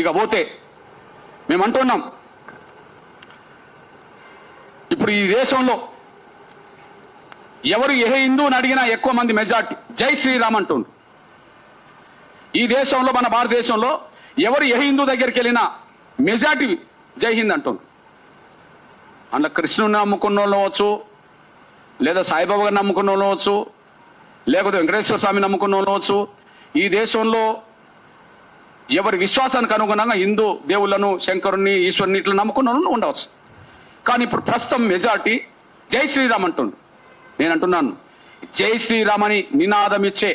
ఇక పోతే మేము అంటున్నాం, ఇప్పుడు ఈ దేశంలో ఎవరు ఏ హిందువుని అడిగినా ఎక్కువ మంది మెజార్టీ జై శ్రీరామ్ అంటుండ్రు. ఈ దేశంలో మన భారతదేశంలో ఎవరు ఏ హిందూ దగ్గరికి వెళ్ళినా మెజార్టీ జై హింద్ అంటుండ్రు. అందులో కృష్ణుని నమ్ముకున్న వాళ్ళు అవ్వచ్చు, లేదా సాయిబాబా గారిని నమ్ముకున్న వాళ్ళు అవ్వచ్చు, లేకపోతే వెంకటేశ్వర స్వామి నమ్ముకున్న వాళ్ళు అవ్వచ్చు. ఈ దేశంలో ఎవరి విశ్వాసానికి అనుగుణంగా హిందూ దేవుళ్లను, శంకరుణ్ణి, ఈశ్వరుని ఇట్లా నమ్ముకున్న వాళ్ళు ఉండవచ్చు. కానీ ఇప్పుడు ప్రస్తుతం మెజార్టీ జై శ్రీరామ్ అంటుండ్రు. నేను అంటున్నాను, జై శ్రీరామ్ అని నినాదం ఇచ్చే,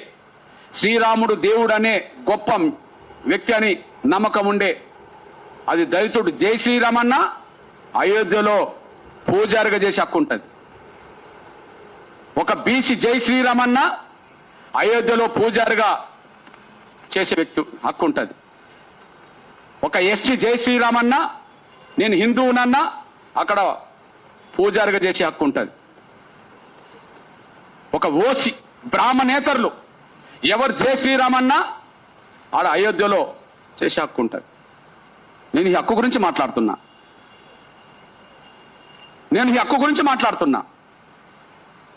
శ్రీరాముడు దేవుడు అనే గొప్ప వ్యక్తి అని నమ్మకం ఉండే అది దళితుడు జై శ్రీరామ్ అన్న అయోధ్యలో పూజారిగా చేసే హక్కు ఉంటుంది. ఒక బీసీ జై శ్రీరామ్ అన్న అయోధ్యలో పూజారిగా చేసే వ్యక్తి హక్కు ఉంటుంది. ఒక ఎస్టీ జై శ్రీరామ్ అన్న నేను హిందువునన్నా అక్కడ పూజారిగా చేసే హక్కు ఉంటుంది. ఒక ఓసి బ్రాహ్మణేతరులు ఎవరు జై శ్రీరామ్ అన్నా ఆడ అయోధ్యలో చేసే హక్కు ఉంటుంది. నేను ఈ హక్కు గురించి మాట్లాడుతున్నా.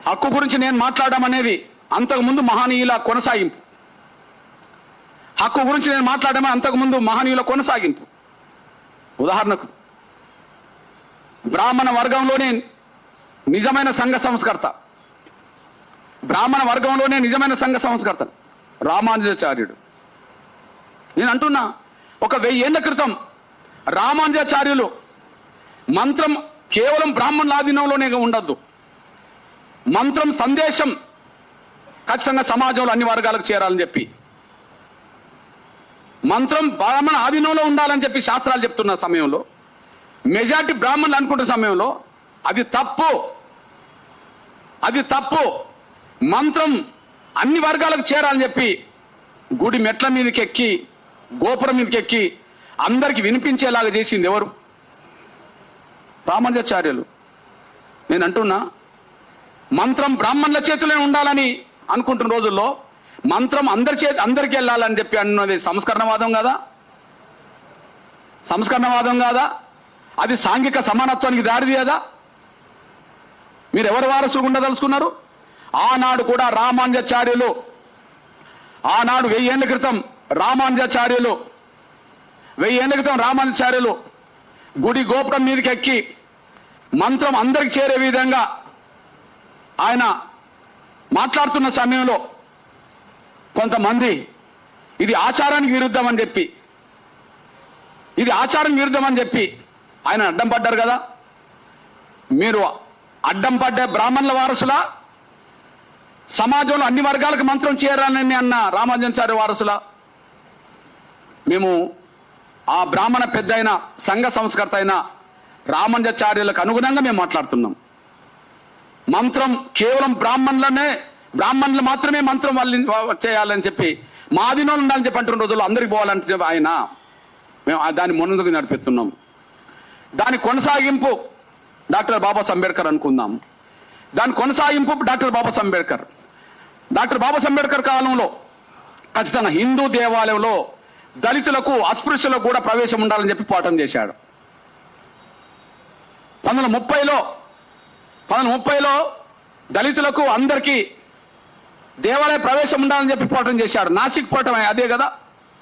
హక్కు గురించి నేను మాట్లాడడం అనేది అంతకుముందు మహనీయుల కొనసాగింపు. హక్కు గురించి నేను మాట్లాడడం అంతకుముందు మహనీయుల కొనసాగింపు. ఉదాహరణకు బ్రాహ్మణ వర్గంలోనే నిజమైన సంఘ సంస్కర్త రామానుజాచార్యుడు. నేను అంటున్నా, ఒక 1000 ఏళ్ల క్రితం రామానుజాచార్యులు మంత్రం కేవలం బ్రాహ్మణుల ఆధీనంలోనే ఉండద్దు, మంత్రం సందేశం ఖచ్చితంగా సమాజంలో అన్ని వర్గాలకు చేరాలని చెప్పి, మంత్రం బ్రాహ్మణ ఆధీనంలో ఉండాలని చెప్పి శాస్త్రాలు చెప్తున్న సమయంలో, మెజార్టీ బ్రాహ్మణులు అనుకుంటున్న సమయంలో అది తప్పు, మంత్రం అన్ని వర్గాలకు చేరాలని చెప్పి గుడి మెట్ల మీదకి ఎక్కి, గోపురం మీదకి ఎక్కి అందరికి వినిపించేలాగా చేసింది ఎవరు? రామానుజాచార్యులు. నేను అంటున్నా, మంత్రం బ్రాహ్మణుల చేతిలో ఉండాలని అనుకుంటున్న రోజుల్లో మంత్రం అందరికి వెళ్ళాలని చెప్పి అన్నది సంస్కరణవాదం కాదా? అది సాంఘిక సమానత్వానికి దారితీయదా? మీరు ఎవరు వారసులు ఉండదలుచుకున్నారు? ఆనాడు కూడా రామానుజాచార్యులు, ఆనాడు 1000 ఏళ్ల క్రితం రామానుజాచార్యులు గుడి గోపురం మీదకి ఎక్కి మంత్రం అందరికి చేరే విధంగా ఆయన మాట్లాడుతున్న సమయంలో కొంతమంది ఇది ఆచారానికి విరుద్ధం అని చెప్పి ఆయన అడ్డం పడ్డారు కదా. మీరు అడ్డం పడ్డ బ్రాహ్మణుల వారసులా, సమాజంలో అన్ని వర్గాలకు మంత్రం చేరాలని అన్న రామానుజాచార్య వారసులా? మేము ఆ బ్రాహ్మణ పెద్ద అయిన సంఘ సంస్కర్త అయిన రామానుజాచార్యులకు అనుగుణంగా మేము మాట్లాడుతున్నాం. మంత్రం కేవలం బ్రాహ్మణులు మాత్రమే మంత్రం చేయాలని చెప్పి, మా ఆధీనంలో ఉండాలని చెప్పి అంటున్న రోజుల్లో అందరికి పోవాలని చెప్పి ఆయన మేము దాన్ని ముందుకు నడిపిస్తున్నాం. దాని కొనసాగింపు డాక్టర్ బాబాసాహెబ్ అంబేద్కర్ అనుకుందాం. దాని కొనసాగింపు డాక్టర్ బాబాసాహెబ్ అంబేద్కర్ కాలంలో ఖచ్చితంగా హిందూ దేవాలయంలో దళితులకు, అస్పృశ్యులకు కూడా ప్రవేశం ఉండాలని చెప్పి పోరాటం చేశాడు. 1930లో దళితులకు అందరికీ దేవాలయ ప్రవేశం ఉండాలని చెప్పి పోరాటం చేశాడు. నాసిక్ పోరాటం అదే కదా,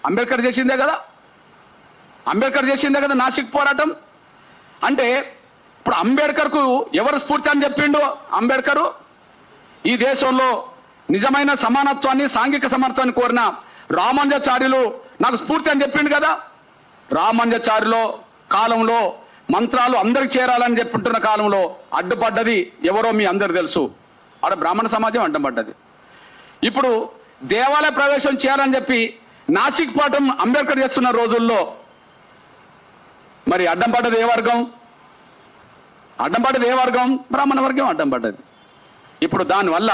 అంబేద్కర్ చేసిందే కదా నాసిక్ పోరాటం. అంటే ఇప్పుడు అంబేద్కర్కు ఎవరు స్ఫూర్తి అని చెప్పిండు? అంబేద్కర్ ఈ దేశంలో నిజమైన సమానత్వాన్ని, సాంఘిక సమర్థాన్ని కోరిన రామానుజాచార్యులు నాకు స్ఫూర్తి అని చెప్పిండు కదా. రామానుజాచార్యులో కాలంలో మంత్రాలు అందరికి చేరాలని చెప్పుంటున్న కాలంలో అడ్డుపడ్డది ఎవరో మీ అందరు తెలుసు. ఆడ బ్రాహ్మణ సమాజం అడ్డం పడ్డది. ఇప్పుడు దేవాలయ ప్రవేశం చేయాలని చెప్పి నాసిక్ పాఠం అంబేద్కర్ చేస్తున్న రోజుల్లో మరి అడ్డం పడ్డది ఏ వర్గం? బ్రాహ్మణ వర్గం అడ్డం పడ్డది. ఇప్పుడు దానివల్ల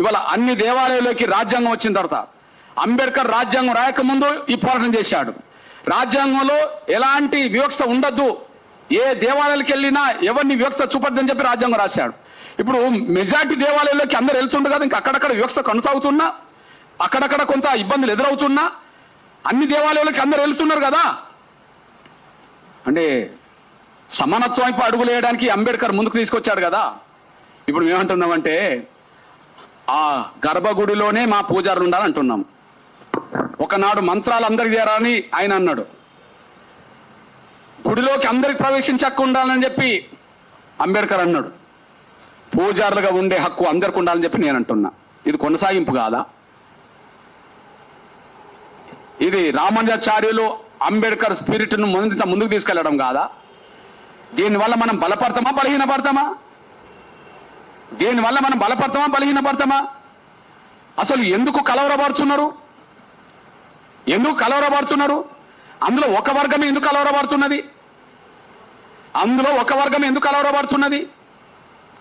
ఇవాళ అన్ని దేవాలయాల్లోకి రాజ్యాంగం వచ్చిన తర్వాత, అంబేద్కర్ రాజ్యాంగం రాయకముందు ఈ పోరాటం చేశాడు. రాజ్యాంగంలో ఎలాంటి వివక్షత ఉండద్దు, ఏ దేవాలయాలకు వెళ్ళినా ఎవరిని వివక్షత చూపద్దని చెప్పి రాజ్యాంగం రాశాడు. ఇప్పుడు మెజార్టీ దేవాలయాల్లోకి అందరు వెళ్తుండ్రు కదా, ఇంకా అక్కడక్కడ వివక్షత కొనసాగుతున్నా, అక్కడక్కడ కొంత ఇబ్బందులు ఎదురవుతున్నా అన్ని దేవాలయాలకి అందరు వెళ్తున్నారు కదా. అంటే సమానత్వం వైపు అడుగులు వేయడానికి అంబేద్కర్ ముందుకు తీసుకొచ్చాడు కదా. ఇప్పుడు మేమంటున్నామంటే ఆ గర్భగుడిలోనే మా పూజారులు ఉండాలంటున్నాం. ఒకనాడు మంత్రాలు అందరికి చేరాలని ఆయన అన్నాడు. గుడిలోకి అందరికి ప్రవేశించక ఉండాలని చెప్పి అంబేద్కర్ అన్నాడు. పూజారులుగా ఉండే హక్కు అందరికి ఉండాలని చెప్పి నేను అంటున్నా. ఇది కొనసాగింపు కాదా? ఇది రామానుజాచార్యులు అంబేద్కర్ స్పిరిట్ ను ముందుకు తీసుకెళ్లడం కాదా? దీనివల్ల మనం బలపడతామా బలహీనపడతామా? దీనివల్ల మనం బలపడతామా బలహీనపడతామా? అసలు ఎందుకు కలవరపడుతున్నారు? ఎందుకు కలవరపడుతున్నారు? అందులో ఒక వర్గం ఎందుకు కలవరపడుతున్నది?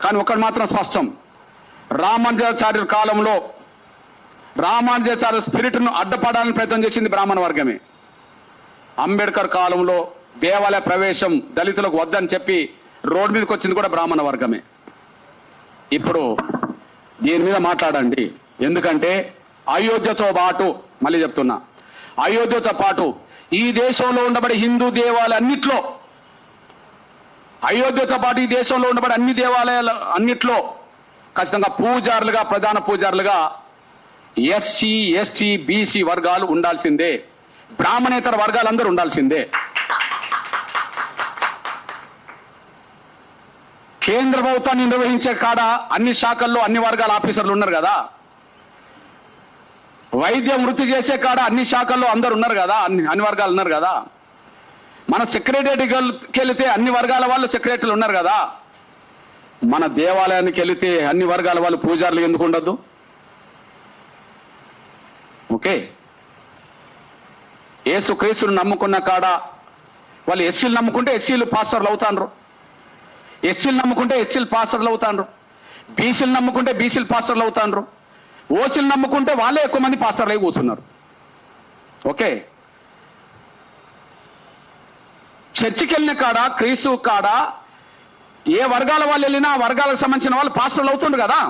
కానీ ఒకటి మాత్రం స్పష్టం, రామానుజాచార్యుల కాలంలో రామానుజాచార్య స్పిరిట్ ను అడ్డపడాలని ప్రయత్నం చేసింది బ్రాహ్మణ వర్గమే. అంబేద్కర్ కాలంలో దేవాలయ ప్రవేశం దళితులకు వద్దని చెప్పి రోడ్డు మీదకి వచ్చింది కూడా బ్రాహ్మణ వర్గమే. ఇప్పుడు దీని మీద మాట్లాడండి. ఎందుకంటే అయోధ్యతో పాటు, మళ్ళీ చెప్తున్నా, అయోధ్యతో పాటు ఈ దేశంలో ఉండబడే హిందూ దేవాలయాలన్నిట్లో, అయోధ్యతో పాటు ఈ దేశంలో ఉండబడే అన్ని దేవాలయాల అన్నిట్లో ఖచ్చితంగా పూజారులుగా, ప్రధాన పూజారులుగా ఎస్సీ, ఎస్టీ, బీసీ వర్గాలు ఉండాల్సిందే. బ్రాహ్మణేతర వర్గాలందరూ ఉండాల్సిందే. కేంద్ర ప్రభుత్వాన్ని నిర్వహించే కాడ అన్ని శాఖల్లో అన్ని వర్గాల ఆఫీసర్లు ఉన్నారు కదా. వైద్యం వృత్తి చేసే కాడ అన్ని శాఖల్లో అందరు ఉన్నారు కదా, అన్ని వర్గాలు ఉన్నారు కదా. మన సెక్రటరీకి వెళితే అన్ని వర్గాల వాళ్ళు సెక్రటరీలు ఉన్నారు కదా. మన దేవాలయానికి వెళితే అన్ని వర్గాల వాళ్ళు పూజారులు ఎందుకు ఉండద్దు? ఓకే, యేసుక్రీస్తుని నమ్ముకున్న కాడ వాళ్ళు ఎస్సీలు నమ్ముకుంటే ఎస్సీలు పాస్టర్లు అవుతాండ్రు, ఎస్సీలు నమ్ముకుంటే ఎస్సీలు పాస్టర్లు అవుతాండ్రు, బీసీలు నమ్ముకుంటే బీసీలు పాస్టర్లు అవుతాండ్రు, ఓసీలు నమ్ముకుంటే వాళ్ళే ఎక్కువ మంది పాస్టర్లు అయి కూర్చున్నారు. ఓకే, చర్చికి వెళ్ళిన కాడ, క్రీస్తు కాడ ఏ వర్గాల వాళ్ళు వెళ్ళినా ఆ వర్గాలకు సంబంధించిన వాళ్ళు పాస్టర్లు అవుతుండ్రు కదా.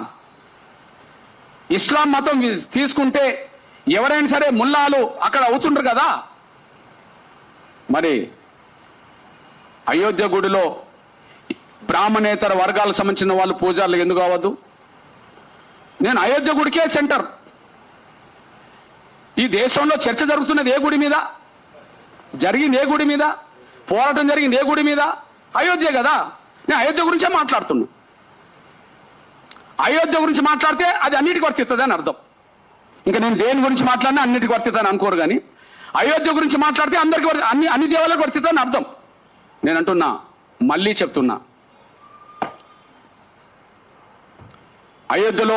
ఇస్లాం మతం తీసుకుంటే ఎవరైనా సరే ముల్లాలు అక్కడ అవుతుండ్రు కదా. మరి అయోధ్య గుడిలో బ్రాహ్మణేతర వర్గాలకు సంబంధించిన వాళ్ళు పూజారులు ఎందుకు అవ్వద్దు? నేను అయోధ్య గుడికే సెంటర్. ఈ దేశంలో చర్చ జరుగుతున్నది ఏ గుడి మీద? జరిగింది ఏ గుడి మీద? పోరాటం జరిగింది ఏ గుడి మీద? అయోధ్య కదా. నేను అయోధ్య గురించే మాట్లాడుతున్నా. అయోధ్య గురించి మాట్లాడితే అది అన్నిటికి వర్తిస్తుంది అని అర్థం. ఇంకా నేను దేని గురించి మాట్లాడినా అన్నిటికి వర్తిస్తుందని అనుకోరు. కానీ అయోధ్య గురించి మాట్లాడితే అందరికి అన్ని దేవాలకు వర్తిస్తుందని అర్థం. నేను అంటున్నా, మళ్ళీ చెప్తున్నా, అయోధ్యలో